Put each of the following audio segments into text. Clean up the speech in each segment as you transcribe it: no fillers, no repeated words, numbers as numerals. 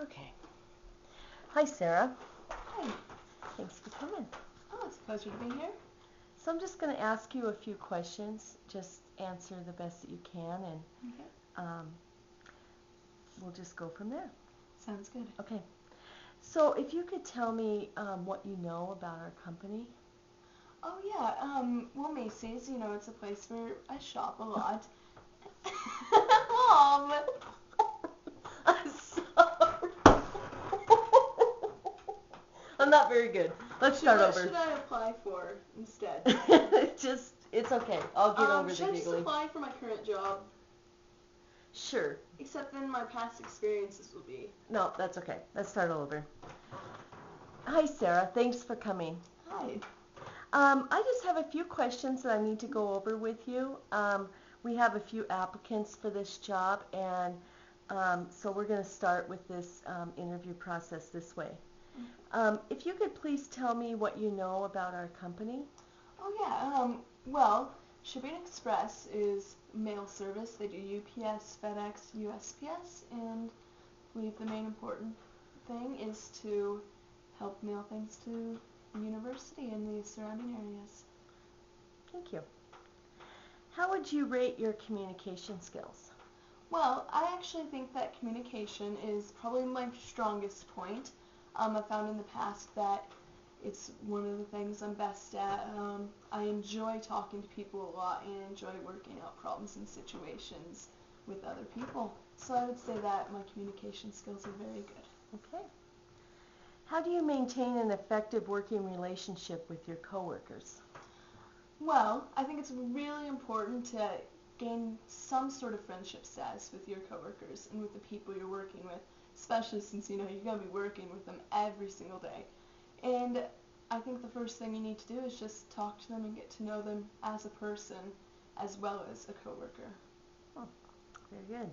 Okay. Hi, Sarah. Hi. Thanks for coming. Oh, it's a pleasure to be here. So I'm just going to ask you a few questions. Just answer the best that you can, and Okay. we'll just go from there. Sounds good. Okay. So if you could tell me what you know about our company. Oh, yeah. Well, Macy's, it's a place where I shop a lot. Mom! I'm sorry. I'm not very good. Let's start What over. should I apply for instead? It's okay. I'll get over the Should I just giggling. apply for my current job? Sure. Except then my past experiences will be. No, that's okay. Let's start all over. Hi, Sarah. Thanks for coming. Hi. I just have a few questions that I need to go over with you. We have a few applicants for this job, and so we're going to start with this interview process this way. If you could please tell me what you know about our company. Oh, yeah. Well, Shipping Express is mail service. They do UPS, FedEx, USPS, and I believe the main important thing is to help mail things to the university and the surrounding areas. Thank you. How would you rate your communication skills? Well, I actually think that communication is probably my strongest point. I've found in the past that it's one of the things I'm best at. I enjoy talking to people a lot and enjoy working out problems and situations with other people. So I would say that my communication skills are very good. Okay. How do you maintain an effective working relationship with your coworkers? Well, I think it's really important to gain some sort of friendship status with your coworkers and with the people you're working with, especially since you're going to be working with them every single day. And I think the first thing you need to do is just talk to them and get to know them as a person as well as a coworker. Oh, very good.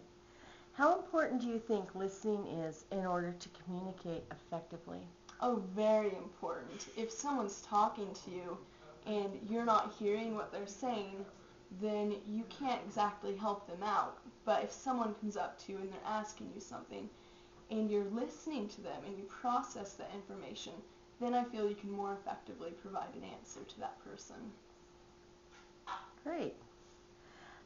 How important do you think listening is in order to communicate effectively? Oh, very important. If someone's talking to you and you're not hearing what they're saying, then you can't exactly help them out. But if someone comes up to you and they're asking you something and you're listening to them and you process that information, then I feel you can more effectively provide an answer to that person. Great.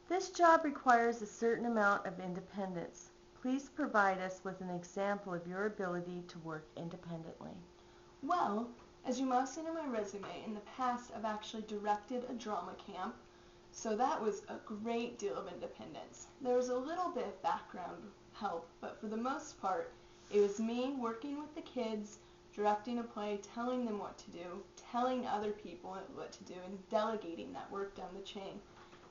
This job requires a certain amount of independence. Please provide us with an example of your ability to work independently. Well, as you might have seen in my resume, in the past I've actually directed a drama camp, so that was a great deal of independence. There was a little bit of background help, but for the most part, it was me working with the kids, directing a play, telling them what to do, telling other people what to do, and delegating that work down the chain.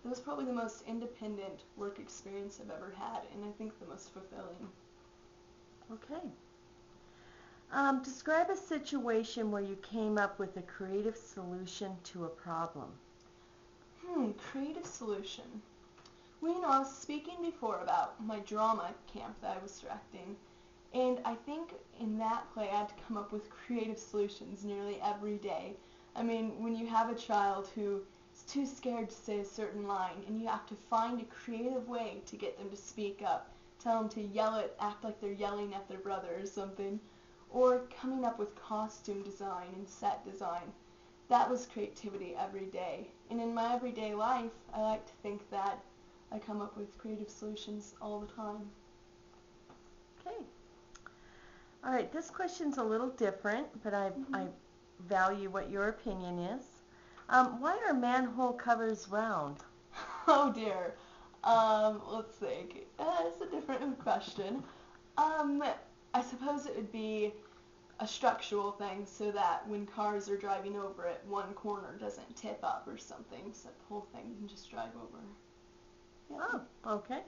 It was probably the most independent work experience I've ever had, and I think the most fulfilling. Okay. Describe a situation where you came up with a creative solution to a problem. Creative solution. Well, I was speaking before about my drama camp that I was directing, and I think in that play I had to come up with creative solutions nearly every day. I mean, when you have a child who is too scared to say a certain line, and you have to find a creative way to get them to speak up, tell them to yell it, act like they're yelling at their brother or something, or coming up with costume design and set design. That was creativity every day. And in my everyday life, I like to think that I come up with creative solutions all the time. Okay. All right, this question's a little different, but I value what your opinion is. Why are manhole covers round? Oh dear. Let's think. It's a different question. I suppose it would be a structural thing so that when cars are driving over it, one corner doesn't tip up or something, so the whole thing can just drive over. Yeah. Oh, okay.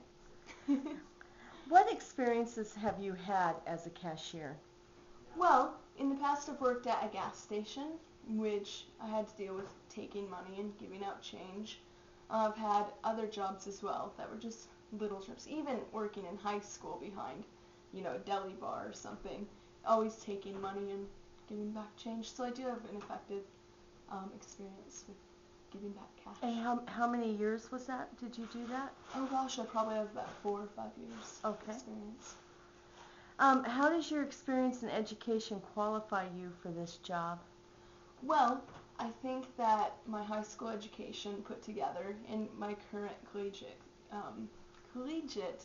What experiences have you had as a cashier? Well, in the past I've worked at a gas station, which I had to deal with taking money and giving out change. I've had other jobs as well that were just little jobs, even working in high school behind, a deli bar or something, always taking money and giving back change. So I do have an effective experience with giving back cash. And how many years was that? Did you do that? Oh gosh, I probably have about 4 or 5 years Okay. experience. How does your experience in education qualify you for this job? Well, I think that my high school education put together and my current collegiate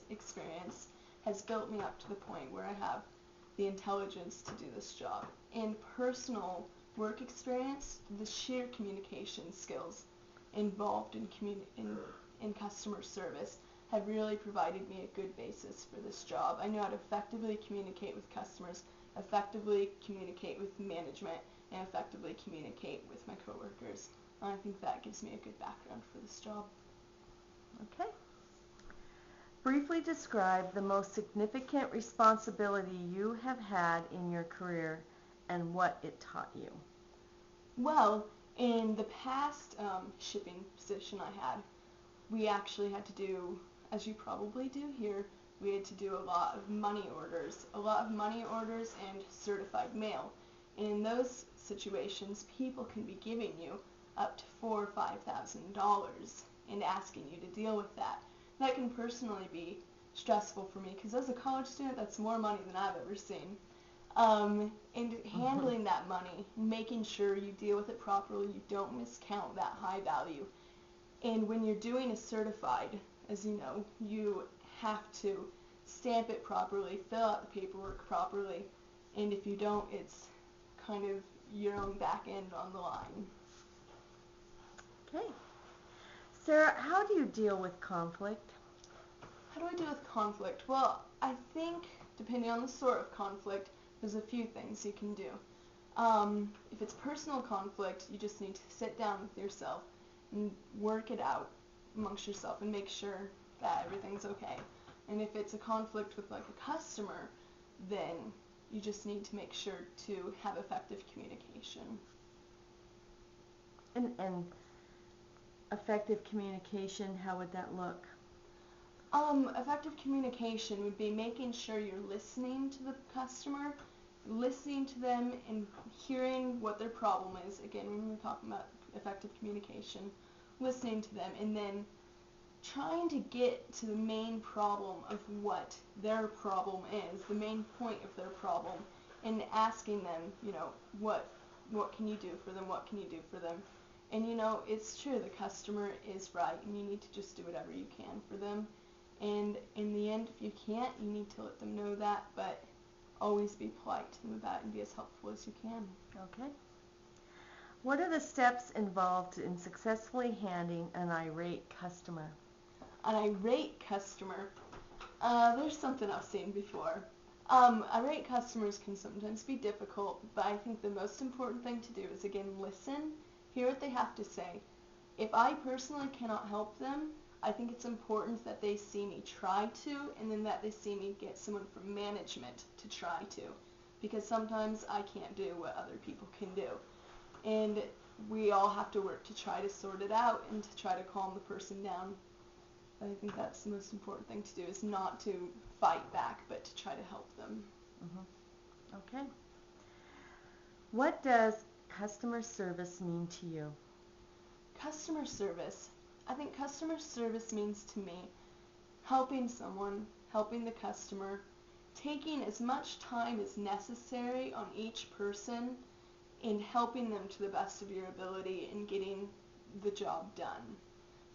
experience has built me up to the point where I have the intelligence to do this job. And personal work experience, the sheer communication skills involved in customer service have really provided me a good basis for this job. I know how to effectively communicate with customers, effectively communicate with management, and effectively communicate with my coworkers. And I think that gives me a good background for this job. Okay. Briefly describe the most significant responsibility you have had in your career and what it taught you. Well, in the past shipping position I had, we actually had to do, as you probably do here, we had to do a lot of money orders and certified mail. And in those situations, people can be giving you up to $4,000 or $5,000 and asking you to deal with that. That can personally be stressful for me because as a college student, that's more money than I've ever seen. And handling that money, making sure you deal with it properly, you don't miscount that high value. And when you're doing a certified, as you know, you have to stamp it properly, fill out the paperwork properly, and if you don't, it's kind of your own back end on the line. Okay. Sarah, how do you deal with conflict? How do I deal with conflict? Well, I think, depending on the sort of conflict, there's a few things you can do. If it's personal conflict, you just need to sit down with yourself and work it out amongst yourself and make sure that everything's okay. And if it's a conflict with like a customer, then you just need to make sure to have effective communication. And effective communication, how would that look? Effective communication would be making sure you're listening to the customer, listening to them and hearing what their problem is. Again, when we're talking about effective communication, listening to them and then trying to get to the main problem of what their problem is, the main point of their problem, and asking them, what can you do for them, what can you do for them? And it's true, the customer is right, and you need to just do whatever you can for them. And in the end, if you can't, you need to let them know that, but always be polite to them about it and be as helpful as you can. Okay. What are the steps involved in successfully handling an irate customer? An irate customer, there's something I've seen before. Irate customers can sometimes be difficult, but I think the most important thing to do is, again, listen, hear what they have to say. If I personally cannot help them, I think it's important that they see me try to, and then that they see me get someone from management to try to, because sometimes I can't do what other people can do. And we all have to work to try to sort it out and to try to calm the person down. I think that's the most important thing to do, is not to fight back, but to try to help them. Okay. What does customer service mean to you? Customer service. I think customer service means to me helping someone, helping the customer, taking as much time as necessary on each person and helping them to the best of your ability and getting the job done.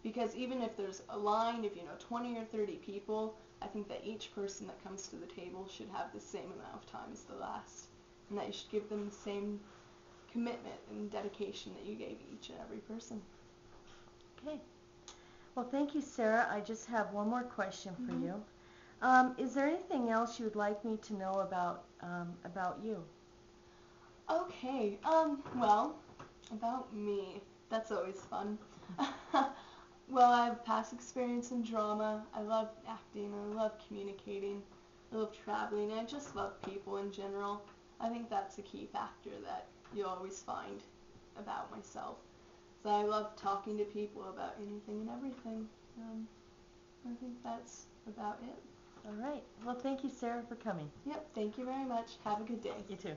Because even if there's a line of 20 or 30 people, I think that each person that comes to the table should have the same amount of time as the last, and that you should give them the same commitment and dedication that you gave each and every person. Okay. Well, thank you, Sarah. I just have one more question for you. Is there anything else you would like me to know about you? Okay. Well, about me. That's always fun. Well, I have past experience in drama. I love acting. I love communicating. I love traveling. I just love people in general. I think that's a key factor that you'll always find about myself. So I love talking to people about anything and everything. I think that's about it. All right. Well, thank you, Sarah, for coming. Yep. Thank you very much. Have a good day. You too.